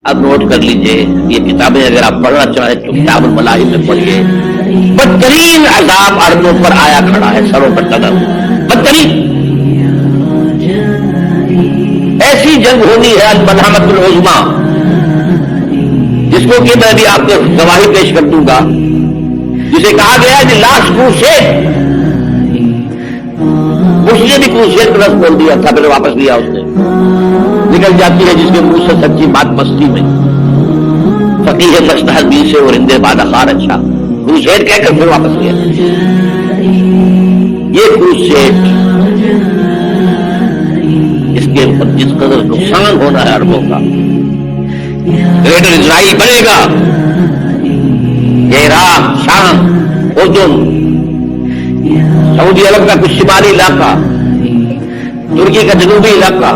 اب نوٹ کر لیجئے یہ کتابیں اگر آپ پڑھنا چاہیں تو کتاب الملاحم میں پڑھیے. بدترین عذاب عربوں پر آیا کھڑا ہے سروں پر قدم. بدترین ایسی جنگ ہونی ہے الملحمۃ العظمیٰ جس کو کہ میں بھی آپ کو گواہی پیش کر دوں گا، جسے کہا گیا ہے کہ لاسٹ کروسیڈ. اس نے بھی کروسیڈ کا رس بول دیا تھا، پھر واپس لیا اس نے. نکل جاتی ہے جس کے منہ سے سچی بات مستی میں. فقیہ مجتہد بھی سے اور اندے بادہ خار اچھا کروسیڈ کہہ کر پھر واپس لیا. یہ کروسیڈ اس کے اوپر جس قدر نقصان ہونا ہے عربوں کا. گریٹر اسرائیل بنے گا، عراق، شام، اردن، سعودی عرب کا کچھ شمالی علاقہ، ترکی کا جنوبی علاقہ،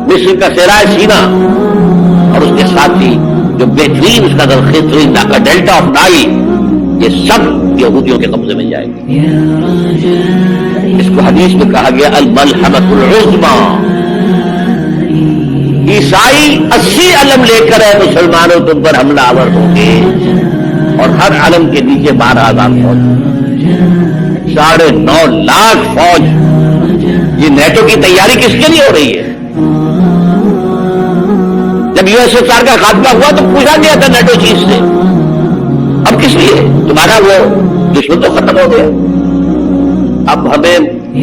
مصر کا صحرائے سینا، اور اس کے ساتھ ہی جو بہترین اس کا درخیز علاقہ ڈیلٹا آف نائل، یہ سب یہودیوں کے قبضے میں جائے گی. اس کو حدیث میں کہا گیا الملحمۃ العظمیٰ. عیسائی 80 علم لے کر ہے مسلمانوں تم پر حملہ آور ہوں گے، اور ہر علم کے نیچے 12,000 فوج، 9.5 لاکھ فوج. یہ نیٹو کی تیاری کس کے لیے ہو رہی ہے؟ جب USSR کا خاتمہ ہوا تو پوچھا گیا تھا نیٹو چیز سے اب کس لیے؟ تمہارا وہ دشمن تو ختم ہو گیا، اب ہمیں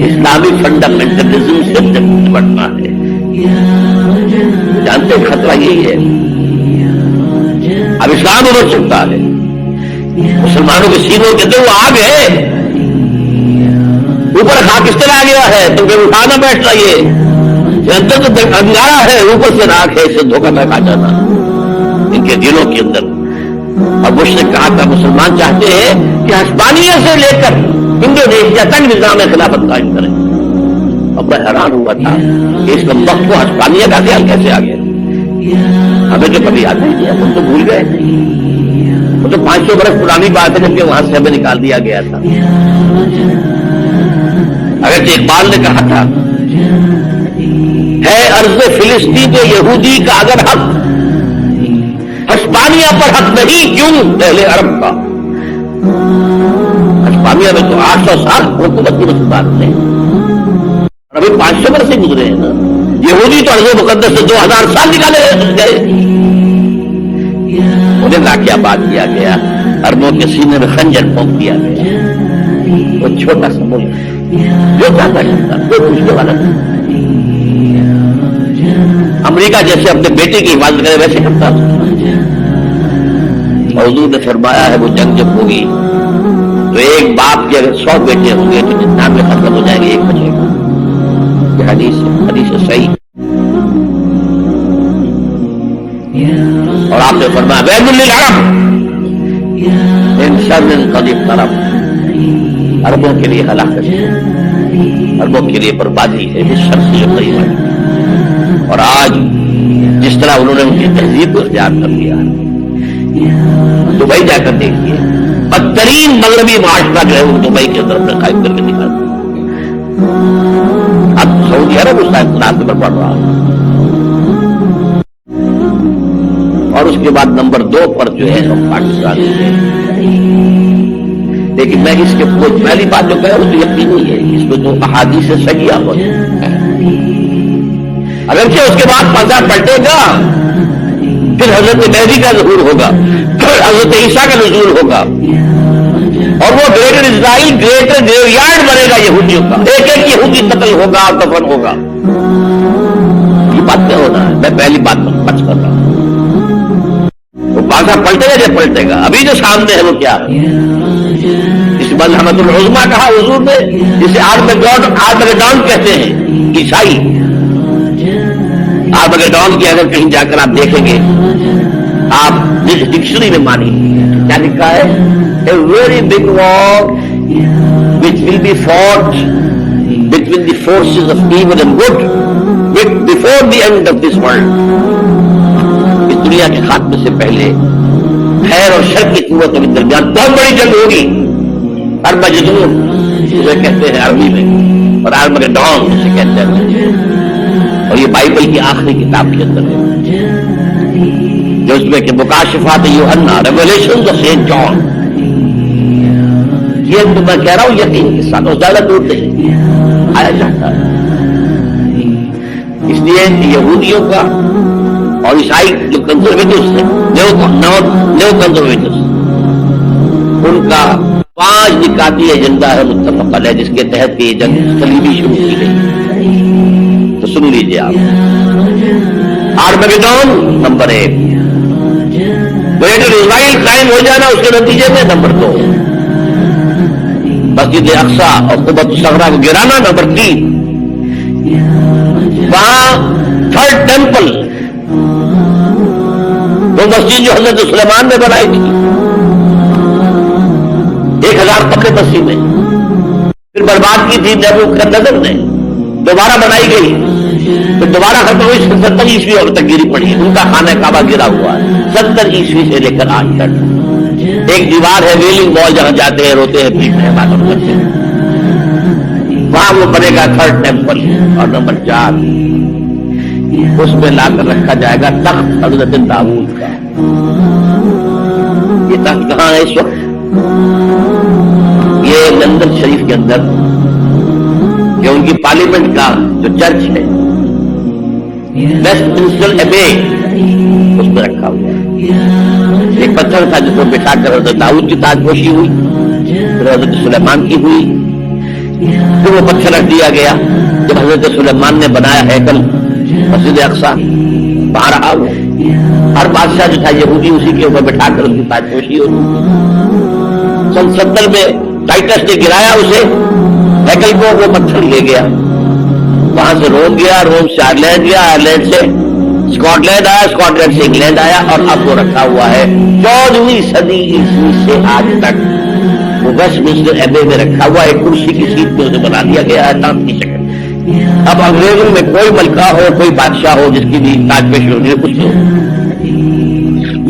اسلامی فنڈامنٹلزم سے نپٹنا ہے. جانتے خطرہ یہی ہے. اب اسلام ابھر سکتا ہے، مسلمانوں کے سینوں کے اندر وہ آگ ہے، اوپر خاک اس طرح آ گیا ہے تو پھر اٹھانا بیٹھ رہی ہے، اندر تو انگارا ہے، اوپر سے راکھ ہے، اسے دھوکہ میں کھا جانا ان کے دلوں کے اندر. اور مجھ نے کہا تھا مسلمان چاہتے ہیں کہ ہسپانیہ سے لے کر انڈونیشیا تک نظام خلافت قائم کریں. اب میں حیران ہوا تھا کہ اس وقت کو ہسپانیہ کا خیال کیسے آ گیا. ہمیں تو کبھی یاد نہیں کیا، ہم تو بھول گئے. وہ تو 500 برس پرانی بات ہے جبکہ وہاں سے ہمیں نکال دیا گیا تھا. اگرچہ اقبال نے کہا تھا ہے ارض فلسطین تو یہودی کا اگر حق، ہسپانیہ پر حق نہیں کیوں پہلے عرب کا. ہسپانیہ میں تو 800 سال حکومت کی مسلمان نے، ابھی 500 برس سے گزرے ہیں نا. یہودی تو ارض مقدس سے 2000 سال نکالے گئے. انہیں لا بات کیا گیا، عربوں کے سینے میں خنجر پھونک دیا گیا. وہ چھوٹا سا ملک جو چاہتا کرتا کوئی پوچھنے والا نہیں. امریکہ جیسے اپنے بیٹے کی حفاظت کرے ویسے کرتا تھا. حضور نے فرمایا ہے وہ جنگ جب ہوگی تو ایک باپ کے اگر 100 بیٹے ہوں گے تو 99 ختم ہو جائیں گے، ایک بچے گا. یہ حدیث صحیح. اور آپ نے فرمایا ویل للعرب ان شر قد اقترب. عربوں کے لیے ہلاکت ہے، عربوں کے لیے بربادی ہے اس شر سے جو قریب ہے. اور آج جس طرح انہوں نے ان کی تہذیب کو اختیار کر لیا، دبئی جا کر دیکھیے بدترین مغربی معاشرہ جو ہے وہ دبئی کے اندر اپنے قائم کر کے نکال. اب سعودی عرب اس کا اختلاف پر پڑ رہا ہے. اور اس کے بعد نمبر 2 پر جو ہے ہم پاکستان ہے. لیکن میں اس کے پہلی بات جو کہہ رہا ہوں تو یقینی ہے اس میں تو احادیث صحیحہ موجود ہے. اگرچہ اس کے بعد پردہ پلٹے گا، پھر حضرت مہدی کا ظہور ہوگا، پھر حضرت عیسیٰ کا نزول ہوگا، اور وہ گریٹر اسرائیل گریٹر گریو یارڈ بنے گا یہودیوں کا. ایک ایک یہودی قتل ہوگا اور دفن ہوگا. یہ بات کیا ہونا ہے؟ میں پہلی بات پر پچ کر رہا ہوں. وہ بادشاہ پلٹے گا جب پلٹے گا. ابھی جو سامنے ہے وہ کیا ہے؟ اس ملحمۃ العظمیٰ کہا حضور نے، جسے آرمگیڈون کہتے ہیں عیسائی. آرمگیڈون کی اگر کہیں جا کر آپ دیکھیں گے، آپ ڈکشنری میں مانی کیا لکھا ہے؟ A very big war which will be fought between the forces of evil and good before the end of this world. اس دنیا کے خاتمے سے پہلے خیر اور شر کی قوتوں کے درمیان بہت بڑی جنگ ہوگی. ارمگیڈون اسے کہتے ہیں عربی میں، اور آرمگیڈون اسے کہتے ہیں. اور یہ بائبل کی آخری کتاب کے اندر ہے. اس میں کہ مکاشفات یوحنا، ریویلیشنز آف سینٹ جان، یہ تو میں کہہ رہا ہوں یقین کے ساتھ، اور زیادہ دور نہیں آیا جاتا ہے۔ اس لیے یہودیوں کا اور عیسائی جو کنزرویٹوز تھے، نیو کنزرویٹوز، ان کا 5 نکاتی ایجنڈا ہے متفق علیہ، جس کے تحت یہ جنگ صلیبی شروع کی گئی۔ تو سن لیجیے آپ، آرمیگیڈون نمبر 1، گریٹر اسرائیل قائم ہو جانا اس کے نتیجے میں نمبر 2، مسجد اقصی اور قبۃ الصغریٰ کو گرانا نمبر 3، وہاں 3rd ٹیمپل، وہ مسجد جو حضرت سلیمان نے بنائی تھی 1000 پکے بسی میں، پھر برباد کی تھی نیبوکدنیزر نے، دوبارہ بنائی گئی، پھر دوبارہ ختم ہوئی 70 عیسوی اور تک گری پڑی، ان کا خانہ کعبہ گرا ہوا ہے 70 عیسوی سے لے کر آج تک۔ ایک دیوار ہے ویلنگ وال، جہاں جاتے ہیں روتے ہیں پیٹ میں عبادت کرتے ہیں، وہاں وہ بنے گا 3rd ٹیمپل۔ اور نمبر 4، اس میں لا کر رکھا جائے گا تخت حضرت داؤد کا۔ یہ تخت کہاں ہے اس وقت؟ یہ لندن شریف کے اندر، یہ ان کی پارلیمنٹ کا جو چرچ ہے ویسٹ منسٹر ایبے، اس میں رکھا ہوا ہے۔ ایک پتھر تھا جس میں بٹھا کر حضرت داؤد کی تاج پوشی ہوئی، پھر حضرت سلیمان کی ہوئی، پھر وہ پتھر رکھ دیا گیا جب حضرت سلیمان نے بنایا ہیکل مسجد اقصی، وہاں رہا وہ۔ ہر بادشاہ جو تھا یہودی اسی کے اوپر بٹھا کر اس کی تاج پوشی ہوئی۔ سن 70 میں ٹائٹس نے گرایا اسے، ہیکل کو، وہ پتھر لے گیا، وہاں سے روم گیا، روم سے آئرلینڈ گیا، آئرلینڈ سے اسکاٹ لینڈ آیا، اسکاٹ لینڈ سے انگلینڈ آیا، اور اب وہ رکھا ہوا ہے 14ویں صدی عیسوی سے آج تک۔ وہ ویسٹ منسٹر ایبے میں رکھا ہوا ہے، کرسی کی سیٹ پہ اسے بنا دیا گیا ہے تاج کی شکل۔ اب انگریزوں میں کوئی ملکہ ہو، کوئی بادشاہ ہو جس کی بھی تاج پوشی ہونی ہے، کچھ نہیں،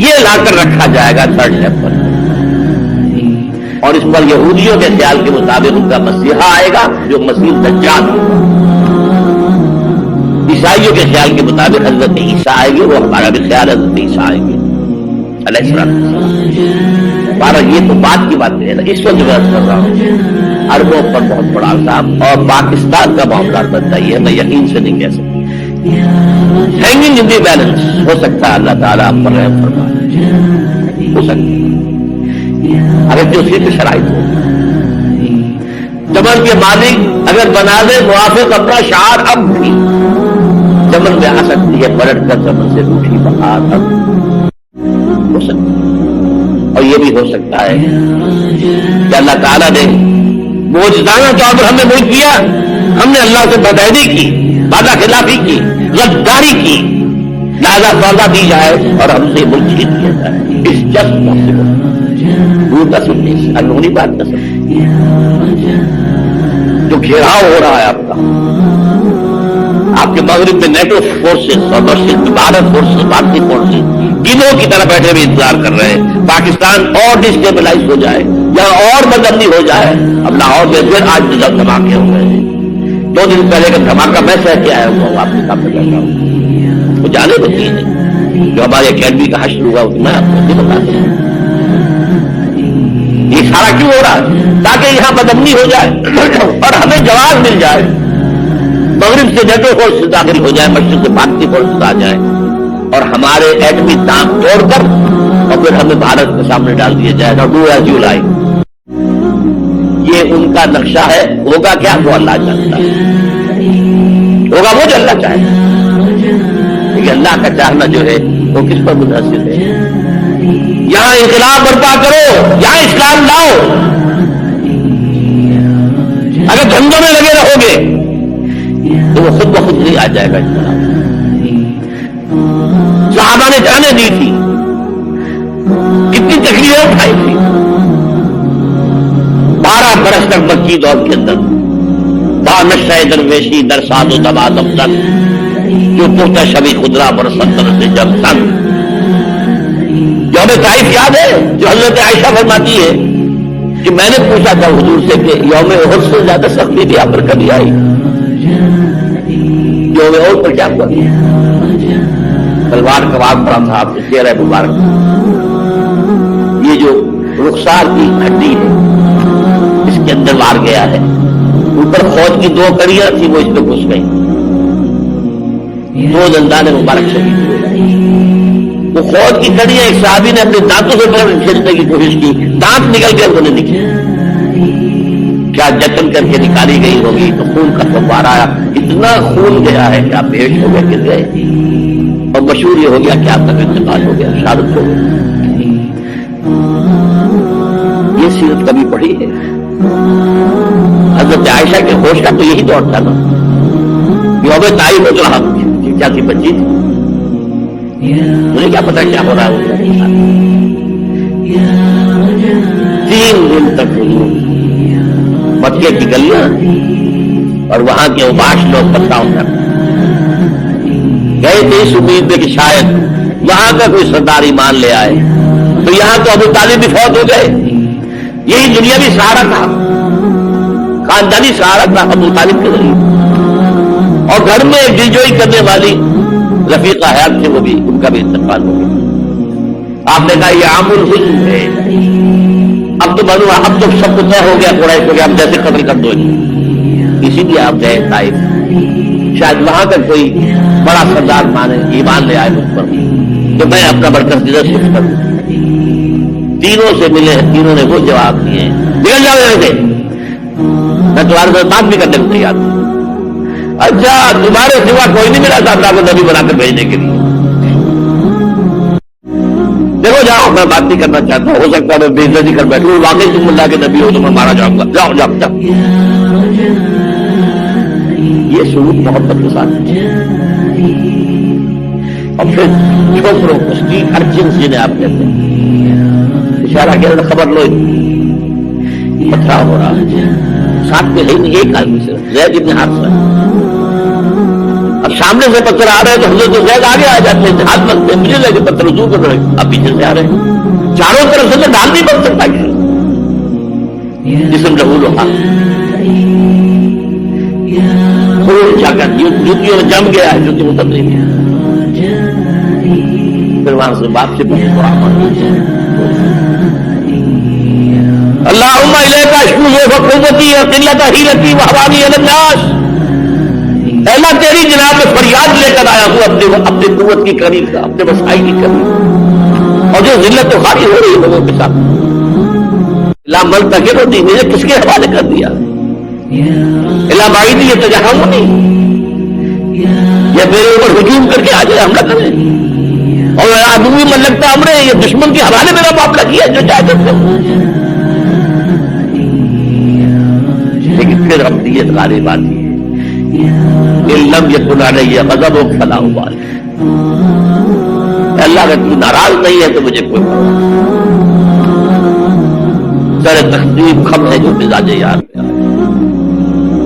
یہ لا کر رکھا جائے گا 3rd ٹیمپل۔ اور اس پر یہودیوں کے خیال کے مطابق ان کا مسیحا آئے گا جو مسیح دجال ہوگا، عیسائیوں کے خیال کے مطابق حضرت عیسیٰ آئے گے، وہ ہمارا بھی خیال حضرت عیسیٰ آئیں گے علیہ السلام۔ ہمارا یہ تو بات کی بات ہے نا، اس وقت بات کر رہا ہوں عربوں پر بہت بڑا عذاب، اور پاکستان کا معاملہ بنتا ہی ہے، میں یقین سے نہیں کہہ سکتا۔ ہینگنگ ان دی بیلنس، ہو سکتا ہے اللہ تعالیٰ آپ پر رحم فرمائے، ہو سکتا ہے اگر جو اسی کی شرائط ہو۔ چمن کے مالک اگر بنا دے موافق اپنا شعار، اب بھی چمن میں آ سکتی ہے پلٹ کر چمن سے روٹھی بہار، اب ہو سکتا ہے۔ اور یہ بھی ہو سکتا ہے کہ اللہ تعالیٰ نے معجزانہ طور پر ہمیں ملک دیا، ہم نے اللہ سے بدعہدی کی، وعدہ خلافی کی، غداری کی، لہذا سزا دی جائے اور ہم سے ملک چھین لیا جائے۔ اس جسٹ پاسبل، دور کا سن نہیں، انہونی بات کا سن، جو گھیراؤ ہو رہا ہے آپ کے مغرب میں نیٹو فورسز اور بھارت فورسز، بھارتی فورسز گنوں کی طرح بیٹھے بھی انتظار کر رہے ہیں پاکستان اور ڈسٹیبلائز ہو جائے یا اور بدمنی ہو جائے۔ اب لاہور میں پھر آج دھماکے ہو گئے ہیں، 2 دن پہلے کا دھماکہ میں سہ کے آیا ہوں، آپ کے سامنے بیٹھا ہوں، وہ جانے کو چیز جو ہماری اکیڈمی کا حشر ہوا میں آپ کو نہیں بتا سکتا۔ یہ سارا کیوں ہو رہا ہے؟ تاکہ یہاں بدمنی ہو جائے اور ہمیں جواب مل جائے، مغرب سے نیٹو فورس داخل ہو جائے، مشرق سے بھارتی فورس آ جائے اور ہمارے ایٹمی دام توڑ کر اور پھر ہمیں بھارت کے سامنے ڈال دیا جائے گا، ڈو ایز یو لائک۔ یہ ان کا نقشہ ہے، ہوگا کیا وہ اللہ جانتا ہے، ہوگا وہ جو اللہ چاہے گا، لیکن اللہ کا چاہنا جو ہے وہ کس پر منحصر ہے؟ یہاں انقلاب برپا کرو، یہاں اسلام لاؤ، اگر دھندوں میں لگے رہو گے تو وہ خود بخود نہیں آ جائے گا انقلاب۔ صحابہ نے جانیں دی تھی، کتنی تکلیفیں اٹھائی تھی، 12 برس تک مکی دور کے اندر نشہ درویشی در ساد و تبادم تن جو پوتا شبی خدرہ برسن سے جب تن۔ یوم طائف یاد ہے جو حضرت عائشہ فرماتی ہے کہ میں نے پوچھا تھا حضور سے کہ یوم احد سے زیادہ سختی بھی آپ پر کبھی آئی؟ یوم احد پر کیا ہوا؟ تلوار کا وار پڑا تھا آپ کے چہرہ مبارک، یہ جو رخسار کی ہڈی ہے اس کے اندر مار گیا ہے، اوپر فوج کی 2 کڑیاں تھی وہ اس پہ گھس گئی، 2 دندان مبارک شہید ہوئے۔ وہ فوج کی کڑیاں ایک صحابی نے اپنے دانتوں سے کھینچنے کی کوشش کی، دانت نکل کے انہوں نے نکلے، کیا جتن کر کے نکالی گئی ہوگی تو خون کا فوار آیا، اتنا خون گیا ہے کہ آپ بیش ہو گئے، گر گئے، اور مشہور یہ ہو گیا کہ آپ کا انتقال ہو گیا، شہادت ہو گئی۔ یہ سیرت کبھی پڑھی ہے؟ حضرت عائشہ کے ہوش کا تو یہی دور تھا نا، یوم تاریخ ہو جو ہم کیا تھی بچی تھی، مجھے کیا پتا کیا ہو رہا ہے۔ 3 دن تک مکے کی گلیاں اور وہاں کے اوباش لوگ پتھراؤ کر گئے تھے اس امید میں کہ شاید وہاں کا کوئی سردار ایمان لے آئے، تو یہاں تو ابو طالب بھی فوت ہو گئے، یہی دنیاوی سہارا تھا، خاندانی سہارا تھا ابو طالب کے ذریعے، اور گھر میں دلجوئی کرنے والی رفیقہ حیات تھے، وہ بھی ان کا بھی انتقال ہو گیا۔ آپ نے کہا یہ عام الحزن ہے، اب تو بنوا، اب تو سب کچھ طے ہو گیا، قریش ہو گیا، اب جیسے قتل کر دو، اسی لیے آپ گئے طائف، شاید وہاں کا کوئی بڑا سردار مانے ایمان لے آئے مجھ پر کہ میں اپنا برکت ادھر شفٹ کروں۔ تینوں سے ملے، تینوں نے وہ جواب دیے، نکل جاؤ یہاں سے، میں تمہارے ساتھ بات بھی کرنے کو تیار ہوں۔ اچھا تمہارے سوا کوئی نہیں ملا تھا آپ کو نبی بنا کر بھیجنے کے لیے، دیکھو جاؤ، میں بات نہیں کرنا چاہتا، ہو سکتا ہے میں بے عزتی کر بیٹھوں، واقعی تم اللہ کے نبی ہو تو میں مارا جاؤں گا، جاؤ جاؤ جاؤ۔ یہ سلوک محبت کے ساتھ، اور پھر چھوکروں کو اسٹریٹ ارچنز جنہیں آپ کہتے ہیں، اشارہ کیا خبر لو پتھرا ہو رہا ہے، ساتھ میں ہے نہیں ایک آدمی صرف زید ابن حارثہ، اب سامنے سے پتھر آ رہے ہیں تو حضرت زید آگے آ جاتے ہیں، ہاتھ ملتے ہیں، مجھے لگے پتھر رجوع کر رہے ہیں، اب پیچھے سے آ رہے ہیں، چاروں طرف سے ڈال نہیں بن سکتا جسم رہو لوہا، جوتیوں میں جم گیا ہے، جوتی اتر نہیں گیا، پھر وہاں سے باپ سے اللہم الیک اشکو ضعف قوتی وقلۃ حیلتی وحوانی علی الناس، اللہ تیری جناب میں فریاد لے کر آیا ہوں اپنے قوت کی کمی کا، اپنے وسائل کی کمی، اور جو ذلت و خاری ہو رہی ہے لوگوں کے ساتھ، لا مل تک ہوتی مجھے کس کے حوالے کر دیا، الا بعید یہ تجاہم نہیں، یہ میرے اوپر ہجوم کر کے آ جائے، حملہ کرے، اور آدمی من لگتا ہمارے یہ دشمن کے حوالے میرا معاملہ کیا جو چاہے کرتے ہو، لیکن پھر ابدیت غالب آتی ہے، لم یکن علیہ غضب فلا ابالی، اللہ اگر تو ناراض نہیں ہے تو مجھے کوئی سر تقسیم خم ہے جو مزاج یار میں آئے،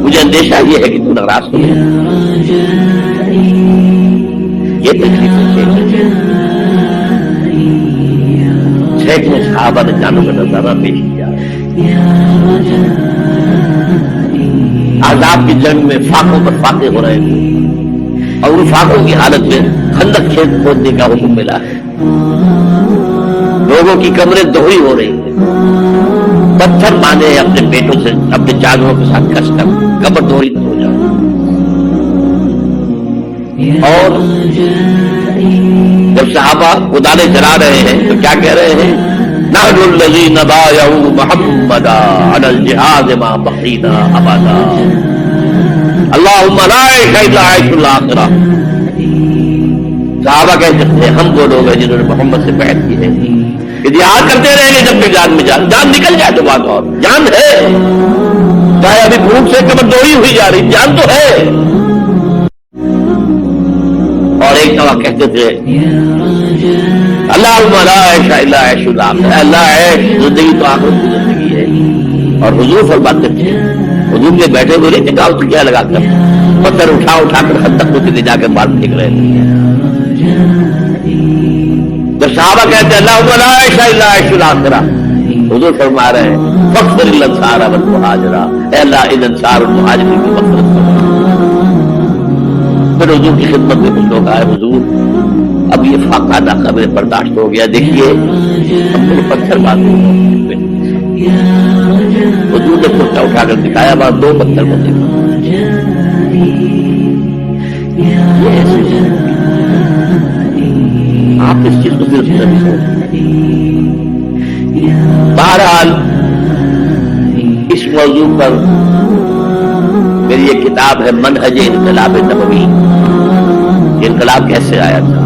مجھے اندیشہ یہ ہے کہ تو ناراض ہو گیا، یہ تکلیف سینکڑوں صحابہ نے جانوں کا نظارہ پیش کیا، عذاب کی جنگ میں فاقوں پر فاقے ہو رہے تھے، اور ان فاقوں کی حالت میں خندق کھیت کھودنے کا حکم ملا ہے، لوگوں کی کمریں دوہری ہو رہی ہیں، پتھر باندھے اپنے پیٹوں سے اپنے چادروں کے ساتھ کس کر کمر دوہری نہ ہو جائے، اور جب صحابہ کدالیں چلا رہے ہیں تو کیا کہہ رہے ہیں، نحن الذین بایعوا محمدا علی الجہاد ما بقینا ابدا، اللہم لا عیش الا عیش الاخرہ، صحابہ کہتے ہیں ہم وہ لوگ ہیں جنہوں نے محمد سے بیعت کی ہے کہ جہاد کرتے رہیں گے جب تک جان میں جان نکل جائے تو بات، اور جان ہے، چاہے ابھی بھوک سے کمر دوڑی ہوئی جا رہی، جان تو ہے۔ اور ایک دفعہ کہتے تھے اللہم لا عیش الا عیش الاخرہ، اللہ عیش زندگی تو آخرت کی زندگی ہے، اور حضور فرماتے تھے، حضور کے بیٹھے ہوئے نہیں ٹکاؤ تو کیا لگا کر پتھر اٹھا اٹھا کر خندق میں لے جا کر مار پھینک رہے تھے، جب صحابہ کہتے ہیں اللہم لا عیش الا عیش الاخرہ، حضور فرما رہے ہیں فاغفر للانصار والمہاجرہ، اے اللہ ان انصار اور مہاجرین کی مغفرت فرما، پھر حضور کی خدمت میں کچھ لوگ آئے، حضور اب یہ فاقہ ناقہ میرے برداشت ہو گیا، دیکھیے اب میرے پتھر باندھ، حضور نے کرتا اٹھا کر دکھایا، بس 2 پتھر بندے۔ آپ اس چیز کو صرف بہرحال اس موضوع پر میری یہ کتاب ہے منہج انقلاب نبوی، انقلاب کیسے آیا تھا۔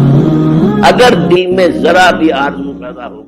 اگر دل میں ذرا بھی آرزو پیدا ہو